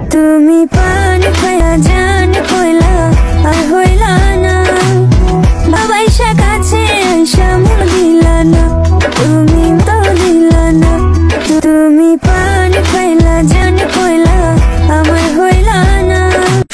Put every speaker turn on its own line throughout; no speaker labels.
তুমি পান খায়া জান কইলা আর হইলা না, বাবাইশা কাছে আইসা মন দিলা না, তুমি তো দিলা না। তুমি পান খাইলা জান কইলা আমার হইলা না।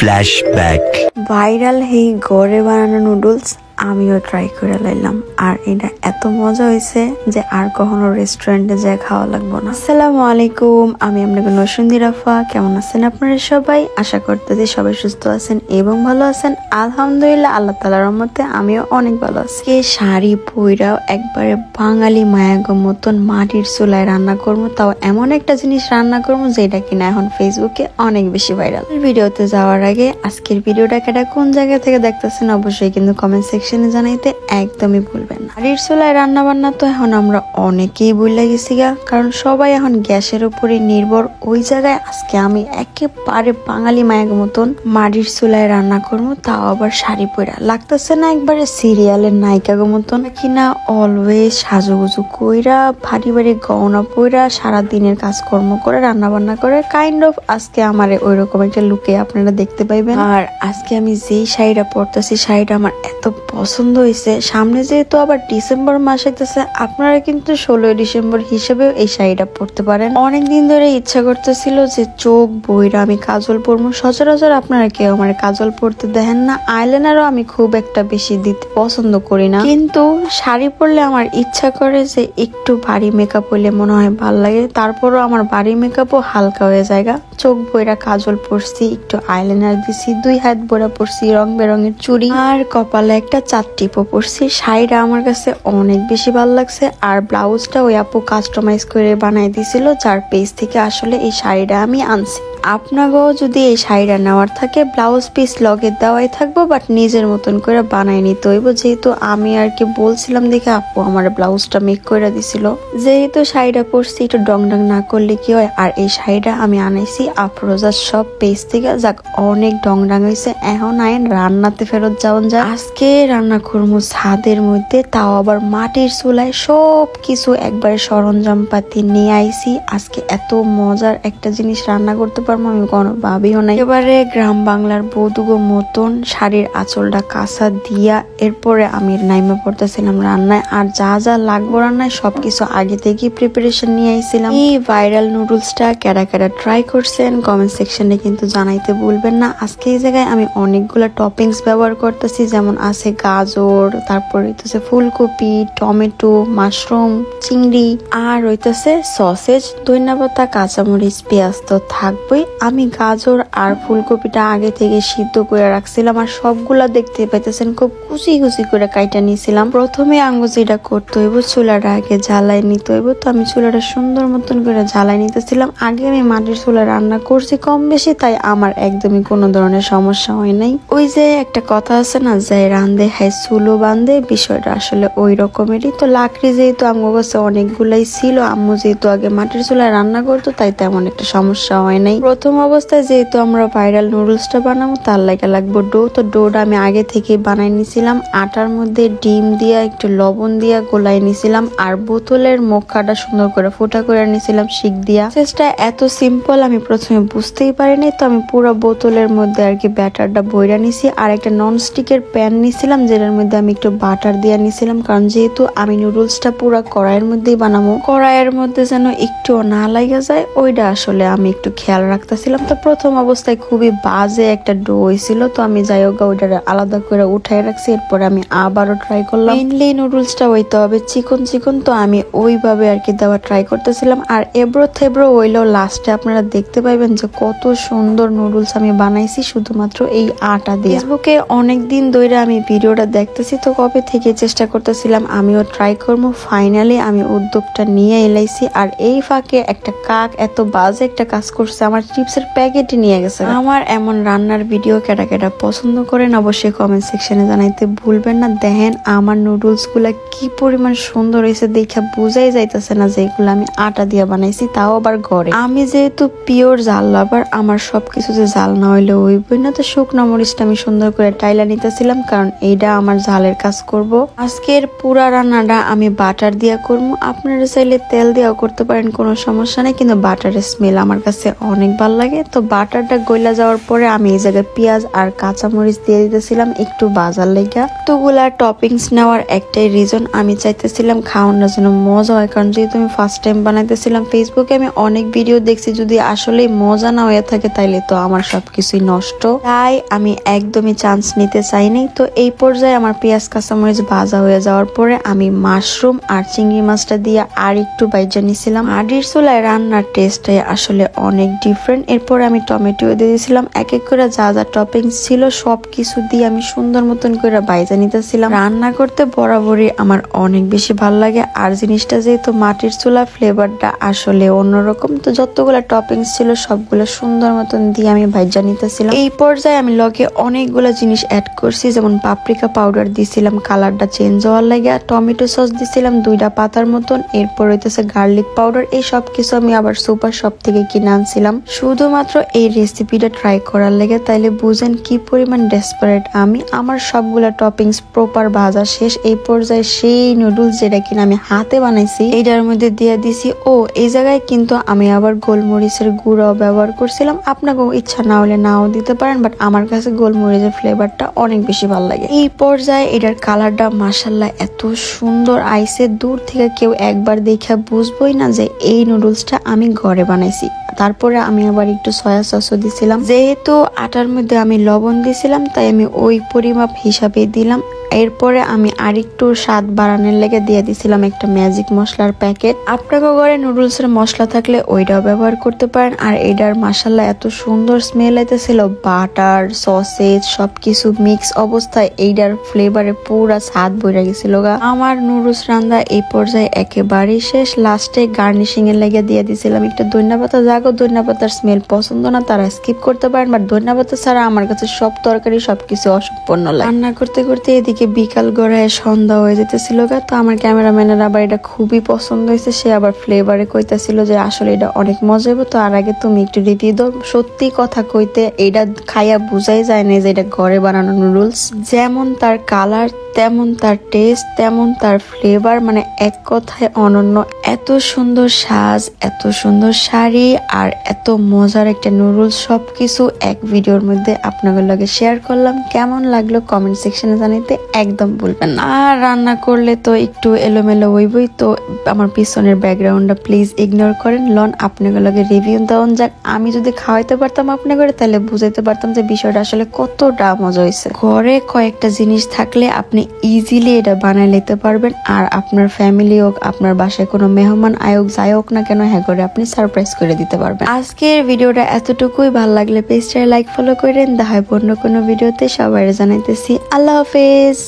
ফ্ল্যাশব্যাক। ভাইরাল এই ঘরে বানানো নুডলস আমিও ট্রাই করে লাইলাম, আর এটা এত মজা হয়েছে যে আর কখনো রেস্টুরেন্টে যায় খাওয়া লাগবে না। আসসালামু আলাইকুম, আমি আপনাকে নসুন্দি রাফা। কেমন আছেন আপনারা সবাই? আশা করতেছি সবাই সুস্থ আছেন এবং ভালো আছেন। আলহামদুলিল্লাহ, আল্লাহ তাআলার রহমতে আমিও অনেক ভালো আছি। কে শাড়ি পইরাও একবারে বাঙালি মায়াগো মতন মাটির চুলায় রান্না করবো, তাও এমন একটা জিনিস রান্না করবো যেটা কিনা এখন ফেসবুকে অনেক বেশি ভাইরাল। ভিডিওতে যাওয়ার আগে আজকের ভিডিওটা কেটা কোন জায়গা থেকে দেখতেছেন অবশ্যই কিন্তু কমেন্ট সেকশনে জানাইতে একদমই ভুলবেন না। মাটির চুলায় রান্না বান্না তো এখন আমরা অনেকেই ভুলে গেছি গা, কারণ সবাই এখন গ্যাসের উপরে নির্ভর। ওই জায়গায় আজকে আমি একেবারে বাঙালি মায়ের মতন মাটির চুলায় রান্না করবো, তাও আবার শাড়ি পরা। লাগতেছে না একবারে সিরিয়ালের নায়িকাগো মতন কিনা অলওয়েজ সাজুগুজু কইরা ভারী ভারী গহনা পইরা সারা দিনের কাজকর্ম করে রান্না বান্না করে কাইন্ড অফ আজকে আমার ওইরকম একটা লুকে আপনারা দেখতে পাইবেন। আর আজকে আমি যেই শাড়িটা পরতেছি শাড়িটা আমার এত পছন্দ হয়েছে। সামনে যেহেতু আবার ডিসেম্বর মাস হইতেছে, আপনারা কিন্তু 16 ডিসেম্বর হিসেবেও এই শাড়িটা পরতে পারেন। অনেকদিন ধরে ইচ্ছা করতেছিল যে চোখ বইরা আমি কাজল পরবো। সচরাচর আপনারা কেউ আমার কাজল পরতে দেখেন না, আইলাইনারও আমি খুব একটা বেশি দিতে পছন্দ করি না, কিন্তু শাড়ি পরলে আমার ইচ্ছা করে যে একটু ভারী মেকআপ হইলে মনে হয় ভাল লাগে। তারপরও আমার ভারী মেকআপও হালকা হয়ে যায়। চোখ বইরা কাজল পরছি, একটু আইলাইনার দিছি, 2 হাত বইরা পরছি রং বেরঙের চুড়ি, আর কপালে একটা চারটিপও পরছি। শাড়িটা আমার কাছে অনেক বেশি ভালো লাগছে। আর ব্লাউজটা ওই আপু কাস্টমাইজ করে বানাই দিছিল, যার পেজ থেকে আসলে এই শাড়িটা আমি আনছি। আপনাকেও যদি এই শাড়িটা নেওয়ার থাকে ব্লাউজ পিস লগে দেওয়াই থাকবো, বাট নিজের মতন করে বানাই নিতে হইব। যেহেতু আমি আর কি বলছিলাম দেখে আপু আমার ব্লাউজটা মেক করে দিছিল। যেহেতু শাড়িটা পরছি একটু ডং ডং না করলে কি হয়। আর এই শাড়িটা আমি আনাইছি আফরোজার সব পেজ থেকে, যাক অনেক ডং ডং হয়েছে। এখন আইন রান্নাতে ফেরত যাওন যায়। আজকে রান্না করবো ছাদের মধ্যে, তাও আবার মাটির চুলায়। সব কিছু একবারে সরঞ্জাম পাতি নিয়ে আইছি। আজকে এত মজার একটা জিনিস রান্না করতে পারবো আমি কোনো ভাবিও নাই। এবারে গ্রাম বাংলার বৌদুগো মতন শাড়ির আঁচলটা কাঁচা দিয়া এরপরে আমি নাইমা পড়তেছিলাম রান্নায়। আর যা যা লাগবো রান্নায় সবকিছু আগে থেকে প্রিপারেশন নিয়ে আইছিলাম। এই ভাইরাল নুডলসটা কেডা কেডা ট্রাই করছেন কমেন্ট সেকশনে কিন্তু জানাইতে ভুলবেন না। আজকে এই জায়গায় আমি অনেকগুলা টপিংস ব্যবহার করতেছি, যেমন আছে গাজর, তারপর হইতেছে ফুলকপি, টমেটো, মাশরুম, চিংড়ি, আর হইতেছে সসেজ, ধন্যবাদ, কাঁচামরিচ, পেঁয়াজ তো থাকবেই। আমি গাজর আর ফুলকপিটা আগে থেকে সিদ্ধ করে রাখছিলাম, আর সবগুলা দেখতে পাইতেছেন খুব কুচি কুচি করে কাইটা নিয়েছিলাম। প্রথমে আঙ্গু যেটা করতে হইব চুলাটা আগে জ্বালাই নিতে হইব, তো আমি চুলাটা সুন্দর মতন করে জ্বালাই নিতেছিলাম। আগে আমি মাটির চুলা রান্না করছি কম বেশি, তাই আমার একদমই কোনো ধরনের সমস্যা হয় নাই। ওই যে একটা কথা আছে না, যে রান্ধে হাই চুলো বান্ধে, বিষয়টা আসলে ওই রকমেরই। তো লাকড়ি যেহেতু আমার কাছে অনেকগুলাই ছিল, আম্মু যেহেতু আগে মাটির চুলায় রান্না করতো, তাই তেমন একটা সমস্যা হয় নাই। প্রথম অবস্থায় যেহেতু আমরা ভাইরাল নুডলসটা বানাবো তার লাগে লাগবো ডো। তো ডোটা আমি আগে থেকে বানাই নিছিলাম। আটার মধ্যে ডিম দিয়া একটু লবণ দিয়া গোলাই নিছিলাম, আর বোতলের মুখটা সুন্দর করে ফোটা করে নিছিলাম শিক দিয়া। চেষ্টা এত সিম্পল আমি প্রথমে বুঝতেই পারিনি। তো আমি পুরো বোতলের মধ্যে আর কি ব্যাটারটা বইরা নিছি, আর একটা নন স্টিকের প্যান নিছিলাম যেটার মধ্যে আমি একটু বাটার দিয়া নিছিলাম, কারণ যেহেতু আমি নুডলসটা পুরো কড়াইয়ের মধ্যেই বানাবো, কড়াইয়ের মধ্যে যেন একটু না লাগা যায় ওইটা আসলে আমি একটু খেয়াল রাখতেছিলাম। তো প্রথম অবস্থায় খুবই বাজে একটা ডো হয়েছিল, তো আমি যাই হোক ওইটা আলাদা করে উঠাই রাখছি। এরপরে আমি আবারও ট্রাই করলাম। মেইনলি নুডলসটা হইতে হবে চিকন চিকন, তো আমি ওইভাবে আর কি দেওয়া ট্রাই করতেছিলাম। আর এবড়ো থেবড়ো হইলেও লাস্টে আপনারা দেখতে পাইবেন যে কত সুন্দর নুডলস আমি বানাইছি শুধুমাত্র এই আটা দিয়ে। ফেসবুকে অনেকদিন ধরে আমি ভিডিওটা দেখতেছি, তো কবে থেকে চেষ্টা করতেছিলাম আমিও ট্রাই করবো। ফাইনালি আমি উদ্যোগটা নিয়ে এলাইছি। আর এই ফাঁকে একটা কাক এত বাজে একটা কাজ করছে, আমার চিপসের প্যাকেট নিয়ে গেছে। আমার এমন রান্নার ভিডিও কেডা কেডা পছন্দ করেন অবশ্যই কমেন্ট সেকশনে জানাইতে ভুলবেন না। দেখেন আমার নুডলস গুলা কি পরিমাণ সুন্দর হয়েছে, দেখা বোঝাই যাইতেছে না যে এগুলো আমি আটা দিয়ে বানাইছি, তাও আবার ঘরে। আমি যেহেতু পিওর জাল লাভার, আমার সবকিছুতে জাল না হইলে হইবই না। তো শুকনো মরিচটা আমি সুন্দর করে টাইলা নিতেছিলাম, কারণ এইটা আমার ঝালের কাজ করব। আজকের পুরা রান্নাটা আমি বাটার দিয়া করবো। আপনারা চাইলে তেল দিয়েও করতে পারেন, কোনো সমস্যা নেই, কিন্তু বাটারের স্মেল আমার কাছে অনেক ভালো লাগে। তো বাটারটা গইলা যাওয়ার পরে আমি এই জায়গায় পেঁয়াজ আর কাঁচামরিচ দিয়ে দিতেছিলাম একটু বাজার লেগা। তোগুলা টপিংস নেওয়ার একটাই রিজন, আমি চাইতেছিলাম খাওয়ানোর জন্য মজা হয়, কারণ যেহেতু আমি ফার্স্ট টাইম বানাইতেছিলাম। ফেসবুকে আমি অনেক ভিডিও দেখছি, যদি আসলে মজা না হয়ে থাকে তাইলে তো আমার সবকিছুই নষ্ট, তাই আমি একদমই চান্স নিতে চাইনি। তো এই পর্যায়ে আমার পেঁয়াজ কাঁচামরিচ ভাজা হয়ে যাওয়ার পরে আমি মাশরুম আর চিংড়ি মাছটা দিয়ে আর একটু বাইজা নিছিলাম। মাটির চুলায় রান্নার টেস্টটাই আসলে অনেক ডিফারেন্ট। এরপর আমি টমেটো দিয়ে দিয়েছিলাম, এক এক করে যা যা টপিংস ছিল সবকিছু দিয়ে আমি সুন্দর মতন করে বাইজা নিতেছিলাম। রান্না করতে বরাবরই আমার অনেক বেশি ভালো লাগে, আর জিনিসটা যেহেতু মাটির চুলা ফ্লেভারটা আসলে অন্যরকম। তো যতগুলো টপিংস ছিল সবগুলো সুন্দর মতন দিয়ে আমি ভাইজা নিতেছিলাম। এই পর্যায়ে আমি লগে অনেকগুলো জিনিস অ্যাড করছি, যেমন পাপরিকা পাউডার দিছিলাম কালারটা চেঞ্জ হওয়ার লাগে, টমেটো সস দিছিলাম 2টা পাতার মতন, এরপর হইতেছে গার্লিক পাউডার। এই সব কিছু আমি আবার সুপার শপ থেকে কিনে আনছিলাম শুধুমাত্র এই রেসিপিটা ট্রাই করার লাগে। তাইলে বুঝেন কি পরিমাণ ডেসপারেট আমি। আমার সবগুলা টপিংস প্রপার ভাজা শেষ। এই পর্যায়ে সেই নুডলস যেটা কিনা আমি হাতে বানাইছি এইটার মধ্যে দিয়ে দিছি। ও এই জায়গায় কিন্তু আমি আবার গোলমরিচের গুঁড়াও ব্যবহার করছিলাম, আপনাকে ইচ্ছা না হলে নাও দিতে পারেন, বাট আমার কাছে গোলমরিচের ফ্লেভারটা অনেক বেশি ভালো লাগে। এই পর্যায়ে এটার কালারটা মাশাআল্লাহ এত সুন্দর আইছে, দূর থেকে কেউ একবার দেখে বুঝবোই না যে এই নুডলসটা আমি ঘরে বানাইছি। তারপরে আমি আবার একটু সয়া সসও দিছিলাম, যেহেতু আটার মধ্যে আমি লবণ দিছিলাম তাই আমি ওই পরিমাপ হিসাবে দিলাম। এরপরে আমি আরেকটু স্বাদ বাড়ানোর লেগে দিয়ে দিছিলাম একটা ম্যাজিক মশলার প্যাকেট। আপনাকে ঘরে নুডলসের মশলা থাকলে ওইটাও ব্যবহার করতে পারেন। আর এটার মাশাআল্লাহ এত সুন্দর স্মেল আইতেছিল, বাটার সসেজ সবকিছু মিক্স অবস্থায় এইটার ফ্লেভারে পুরা স্বাদ বইরা গেছিল গা। আমার নুডলস রান্না এই পর্যায়ে একেবারেই শেষ। লাস্টে গার্নিশিং এর লেগে দিয়ে দিছিলাম একটু ধনিয়া পাতা। যাগো ধনিয়া পাতার স্মেল পছন্দ না তারা স্কিপ করতে পারেন, বাট ধনিয়া পাতা ছাড়া আমার কাছে সব তরকারি সবকিছু অসম্পূর্ণ লাগে। রান্না করতে করতে এদিকে বিকাল গড়ায় সন্ধ্যা হয়ে যেতেছিল গা। তো আমার ক্যামেরাম্যানের আবার এটা খুবই পছন্দ হয়েছে, সে আবার ফ্লেভারে কইতেছিল যে আসলে এটা অনেক মজা হবে। তো আর আগে তুমি একটু রিভিউ দাও। সত্যি কথা কইতে এটা খাইয়া বুঝাই যায় না যে এটা ঘরে বানানো নুডলস। যেমন তার কালার, তেমন তার টেস্ট, তেমন তার ফ্লেভার, মানে এক কথায় অনন্য। এত সুন্দর সাজ, এত সুন্দর শাড়ি আর এত মজার একটা নুডলস, সবকিছু এক ভিডিওর মধ্যে আপনাদের লগে শেয়ার করলাম। কেমন লাগলো কমেন্ট সেকশনে জানাইতে একদম ভুলবেন না। আর রান্না করলে তো একটু এলোমেলো হইবই, তো আমার পিছনের ব্যাকগ্রাউন্ডটা প্লিজ ইগনোর করেন। লন আপনাদের লগে রিভিউ দেওয়ান যাক। আমি যদি খাওয়াইতে পারতাম আপনাদের তাহলে বুঝাইতে পারতাম যে বিষয়টা আসলে কতটা মজা হয়েছে। ঘরে কয়েকটা জিনিস থাকলে আপনি ইজিলি এটা বানাই নিতে পারবেন, আর আপনার ফ্যামিলি হোক, আপনার বাসায় কোনো মেহমান আয়োগ যাই হোক না কেন, হ্যাঁ করে আপনি সারপ্রাইজ করে দিতে পারবেন। আজকের ভিডিওটা এতটুকুই। ভালো লাগলে পেজটা লাইক ফলো করেন। দেখা হয় অন্য কোনো ভিডিওতে। সবাই জানাইতেছি আল্লাহ হাফেজ।